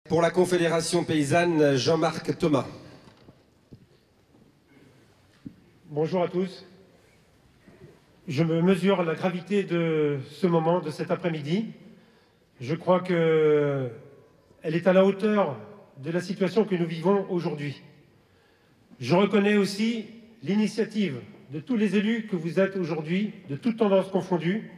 Pour la Confédération paysanne, Jean-Marc Thomas. Bonjour à tous. Je me mesure la gravité de ce moment, de cet après-midi. Je crois qu'elle est à la hauteur de la situation que nous vivons aujourd'hui. Je reconnais aussi l'initiative de tous les élus que vous êtes aujourd'hui, de toutes tendances confondues,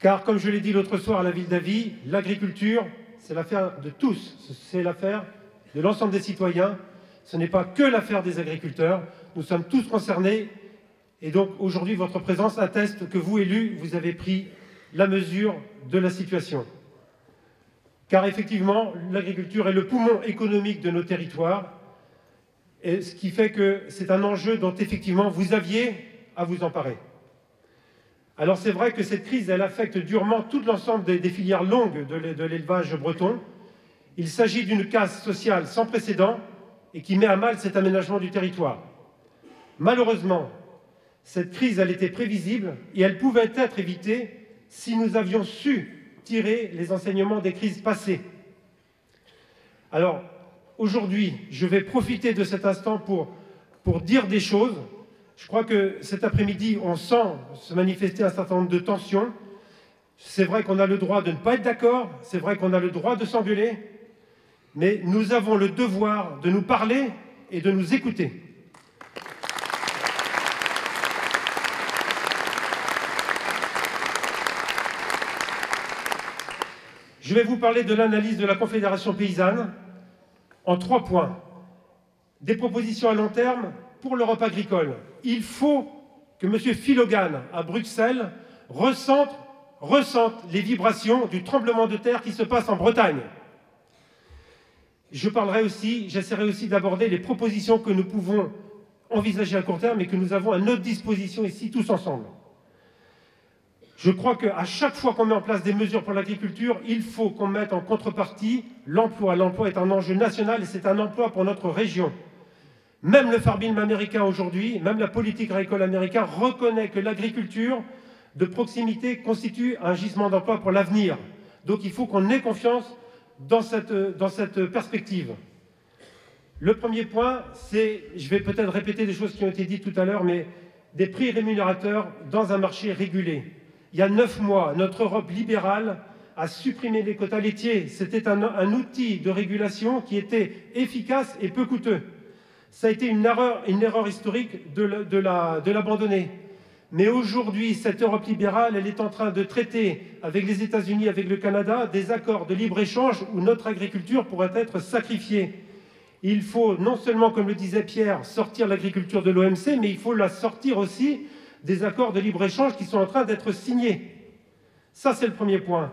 car, comme je l'ai dit l'autre soir à la Ville d'Avy, l'agriculture, c'est l'affaire de tous, c'est l'affaire de l'ensemble des citoyens, ce n'est pas que l'affaire des agriculteurs, nous sommes tous concernés, et donc aujourd'hui votre présence atteste que vous, élus, vous avez pris la mesure de la situation. Car effectivement, l'agriculture est le poumon économique de nos territoires, et ce qui fait que c'est un enjeu dont effectivement vous aviez à vous emparer. Alors c'est vrai que cette crise, elle affecte durement tout l'ensemble des filières longues de l'élevage breton. Il s'agit d'une casse sociale sans précédent et qui met à mal cet aménagement du territoire. Malheureusement, cette crise, elle était prévisible et elle pouvait être évitée si nous avions su tirer les enseignements des crises passées. Alors, aujourd'hui, je vais profiter de cet instant pour dire des choses. Je crois que cet après-midi, on sent se manifester un certain nombre de tensions. C'est vrai qu'on a le droit de ne pas être d'accord, c'est vrai qu'on a le droit de s'engueuler, mais nous avons le devoir de nous parler et de nous écouter. Je vais vous parler de l'analyse de la Confédération paysanne en 3 points. Des propositions à long terme pour l'Europe agricole. Il faut que M. Phil Hogan, à Bruxelles, ressente les vibrations du tremblement de terre qui se passe en Bretagne. J'essaierai aussi d'aborder les propositions que nous pouvons envisager à court terme et que nous avons à notre disposition ici, tous ensemble. Je crois qu'à chaque fois qu'on met en place des mesures pour l'agriculture, il faut qu'on mette en contrepartie l'emploi. L'emploi est un enjeu national et c'est un emploi pour notre région. Même le Farm Bill américain aujourd'hui, même la politique agricole américaine reconnaît que l'agriculture de proximité constitue un gisement d'emploi pour l'avenir. Donc il faut qu'on ait confiance dans cette perspective. Le premier point, c'est, je vais peut-être répéter des choses qui ont été dites tout à l'heure, mais des prix rémunérateurs dans un marché régulé. Il y a 9 mois, notre Europe libérale a supprimé les quotas laitiers. C'était un outil de régulation qui était efficace et peu coûteux. Ça a été une erreur historique de l'abandonner. Mais aujourd'hui, cette Europe libérale, elle est en train de traiter avec les États-Unis, avec le Canada, des accords de libre-échange où notre agriculture pourrait être sacrifiée. Il faut non seulement, comme le disait Pierre, sortir l'agriculture de l'OMC, mais il faut la sortir aussi des accords de libre-échange qui sont en train d'être signés. Ça, c'est le premier point.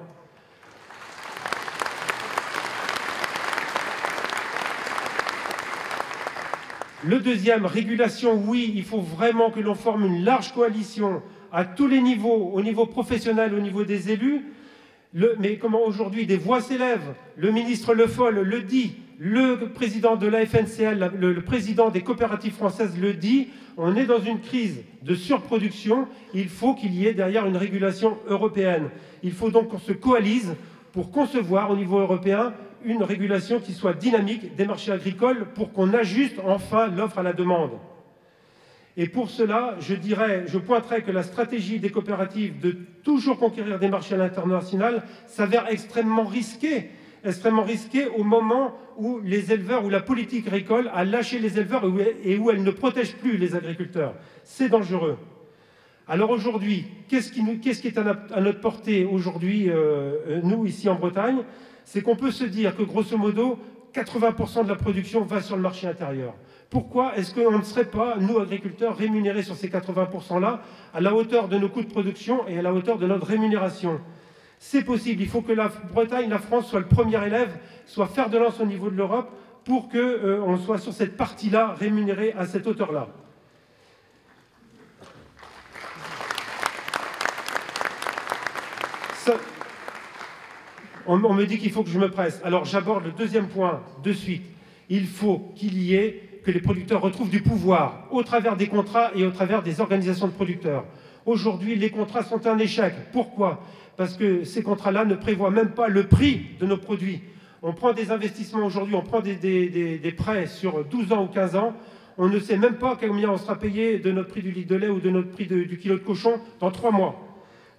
Le deuxième, régulation, oui, il faut vraiment que l'on forme une large coalition à tous les niveaux, au niveau professionnel, au niveau des élus. Mais comment aujourd'hui des voix s'élèvent? Le ministre Le Foll le dit, le président de la FNCL, le président des coopératives françaises le dit, on est dans une crise de surproduction, il faut qu'il y ait derrière une régulation européenne. Il faut donc qu'on se coalise pour concevoir au niveau européen une régulation qui soit dynamique des marchés agricoles pour qu'on ajuste enfin l'offre à la demande. Et pour cela, je pointerai que la stratégie des coopératives de toujours conquérir des marchés à l'international s'avère extrêmement risquée au moment où les éleveurs, où la politique agricole a lâché les éleveurs et où elle ne protège plus les agriculteurs. C'est dangereux. Alors aujourd'hui, qu'est-ce qui est à notre portée aujourd'hui, nous, ici en Bretagne? C'est qu'on peut se dire que, grosso modo, 80% de la production va sur le marché intérieur. Pourquoi est-ce qu'on ne serait pas, nous, agriculteurs, rémunérés sur ces 80%-là, à la hauteur de nos coûts de production et à la hauteur de notre rémunération? C'est possible. Il faut que la Bretagne, la France, soit le premier élève, soit fer de lance au niveau de l'Europe, pour qu'on soit sur cette partie-là rémunéré à cette hauteur-là. On me dit qu'il faut que je me presse. Alors j'aborde le deuxième point de suite. Il faut que les producteurs retrouvent du pouvoir au travers des contrats et au travers des organisations de producteurs. Aujourd'hui, les contrats sont un échec. Pourquoi? Parce que ces contrats-là ne prévoient même pas le prix de nos produits. On prend des investissements aujourd'hui, on prend des prêts sur 12 ans ou 15 ans. On ne sait même pas combien on sera payé de notre prix du litre de lait ou de notre prix du kilo de cochon dans 3 mois.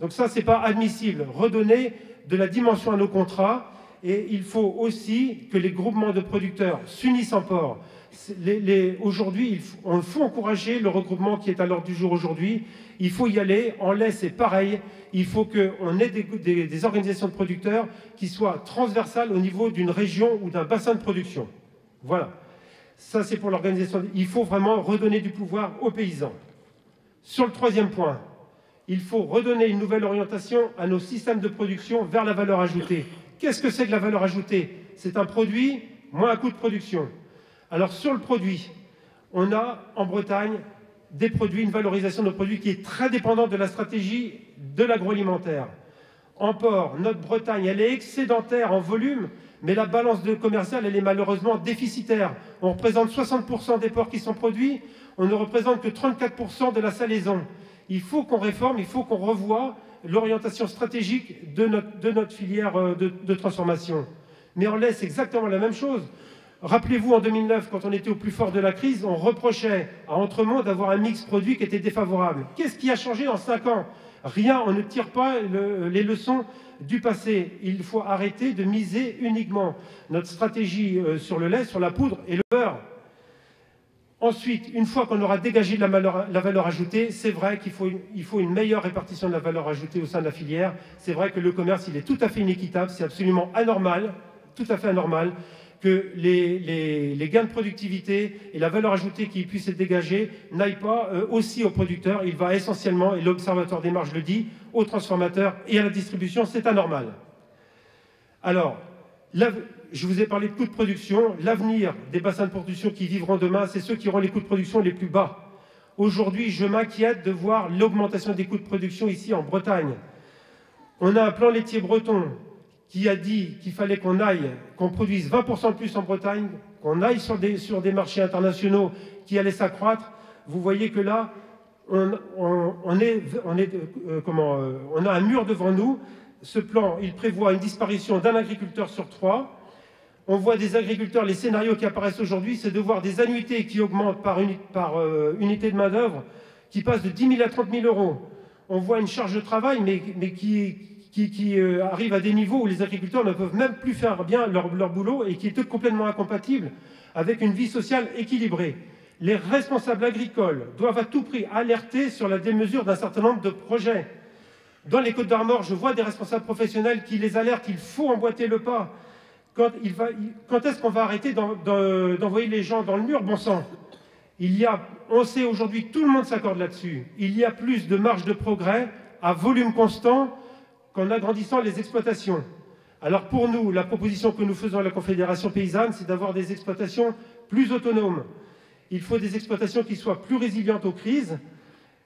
Donc ça, ce n'est pas admissible. Redonner de la dimension à nos contrats. Et il faut aussi que les groupements de producteurs s'unissent en port. Aujourd'hui, il faut encourager le regroupement qui est à l'ordre du jour aujourd'hui. Il faut y aller. En lait, c'est pareil. Il faut qu'on ait des organisations de producteurs qui soient transversales au niveau d'une région ou d'un bassin de production. Voilà. Ça, c'est pour l'organisation. Il faut vraiment redonner du pouvoir aux paysans. Sur le troisième point, il faut redonner une nouvelle orientation à nos systèmes de production vers la valeur ajoutée. Qu'est-ce que c'est que la valeur ajoutée? C'est un produit moins un coût de production. Alors sur le produit, on a en Bretagne des produits, une valorisation de nos produits qui est très dépendante de la stratégie de l'agroalimentaire. En porc, notre Bretagne, elle est excédentaire en volume, mais la balance commerciale, elle est malheureusement déficitaire. On représente 60% des porcs qui sont produits, on ne représente que 34% de la salaison. Il faut qu'on réforme, il faut qu'on revoie l'orientation stratégique de notre filière de transformation. Mais en lait, c'est exactement la même chose. Rappelez-vous, en 2009, quand on était au plus fort de la crise, on reprochait à Entremont d'avoir un mix produit qui était défavorable. Qu'est-ce qui a changé en 5 ans? Rien, on ne tire pas les leçons du passé. Il faut arrêter de miser uniquement notre stratégie sur le lait, sur la poudre et le beurre. Ensuite, une fois qu'on aura dégagé la valeur ajoutée, c'est vrai qu'il faut une meilleure répartition de la valeur ajoutée au sein de la filière. C'est vrai que le commerce, il est tout à fait inéquitable, c'est absolument anormal, tout à fait anormal, que les gains de productivité et la valeur ajoutée qui puissent être dégagés n'aillent pas aussi aux producteurs. Il va essentiellement, et l'Observatoire des marges le dit, aux transformateurs et à la distribution, c'est anormal. Alors, je vous ai parlé de coûts de production. L'avenir des bassins de production qui vivront demain, c'est ceux qui auront les coûts de production les plus bas. Aujourd'hui, je m'inquiète de voir l'augmentation des coûts de production ici en Bretagne. On a un plan laitier breton qui a dit qu'il fallait qu'on produise 20% de plus en Bretagne, qu'on aille sur des marchés internationaux qui allaient s'accroître. Vous voyez que là, on a un mur devant nous. Ce plan, il prévoit une disparition d'un agriculteur sur 3. On voit des agriculteurs, les scénarios qui apparaissent aujourd'hui, c'est de voir des annuités qui augmentent par unité de main-d'œuvre, qui passent de 10 000 à 30 000 euros. On voit une charge de travail, mais qui arrive à des niveaux où les agriculteurs ne peuvent même plus faire bien leur boulot et qui est complètement incompatible avec une vie sociale équilibrée. Les responsables agricoles doivent à tout prix alerter sur la démesure d'un certain nombre de projets. Dans les Côtes-d'Armor, je vois des responsables professionnels qui les alertent, il faut emboîter le pas. Quand est-ce qu'on va arrêter d'envoyer les gens dans le mur, bon sang? On sait aujourd'hui, tout le monde s'accorde là-dessus, il y a plus de marge de progrès à volume constant qu'en agrandissant les exploitations. Alors pour nous, la proposition que nous faisons à la Confédération paysanne, c'est d'avoir des exploitations plus autonomes. Il faut des exploitations qui soient plus résilientes aux crises.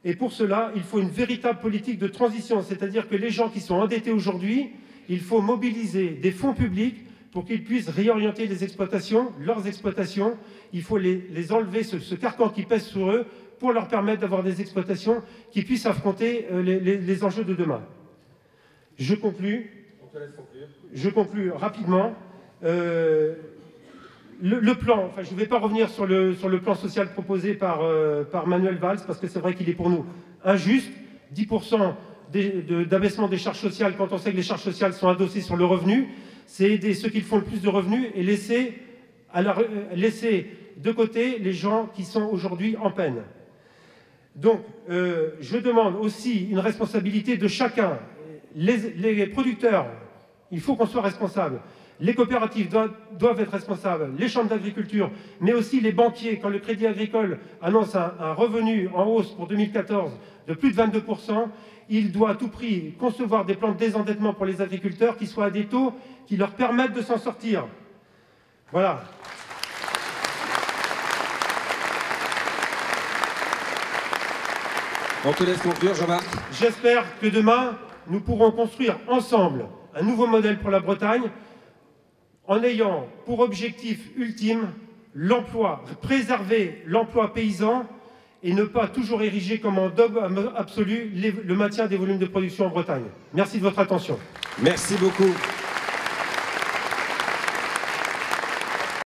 Et pour cela, il faut une véritable politique de transition. C'est-à-dire que les gens qui sont endettés aujourd'hui, il faut mobiliser des fonds publics pour qu'ils puissent réorienter les exploitations, leurs exploitations. Il faut les enlever, ce carcan qui pèse sur eux, pour leur permettre d'avoir des exploitations qui puissent affronter les enjeux de demain. Je conclus. On te laisse conclure. Je conclus rapidement. Le plan, enfin, je ne vais pas revenir sur le plan social proposé par Manuel Valls, parce que c'est vrai qu'il est pour nous injuste. 10% d'abaissement des charges sociales, quand on sait que les charges sociales sont adossées sur le revenu, c'est aider ceux qui font le plus de revenus et laisser de côté les gens qui sont aujourd'hui en peine. Donc, je demande aussi une responsabilité de chacun. Les producteurs, il faut qu'on soit responsable. Les coopératives doivent être responsables, les chambres d'agriculture, mais aussi les banquiers. Quand le Crédit Agricole annonce un revenu en hausse pour 2014 de plus de 22%, il doit à tout prix concevoir des plans de désendettement pour les agriculteurs qui soient à des taux qui leur permettent de s'en sortir. Voilà. On te laisse conclure, Jean-Marc. J'espère que demain, nous pourrons construire ensemble un nouveau modèle pour la Bretagne, en ayant pour objectif ultime l'emploi, préserver l'emploi paysan et ne pas toujours ériger comme un dogme absolu le maintien des volumes de production en Bretagne. Merci de votre attention. Merci beaucoup.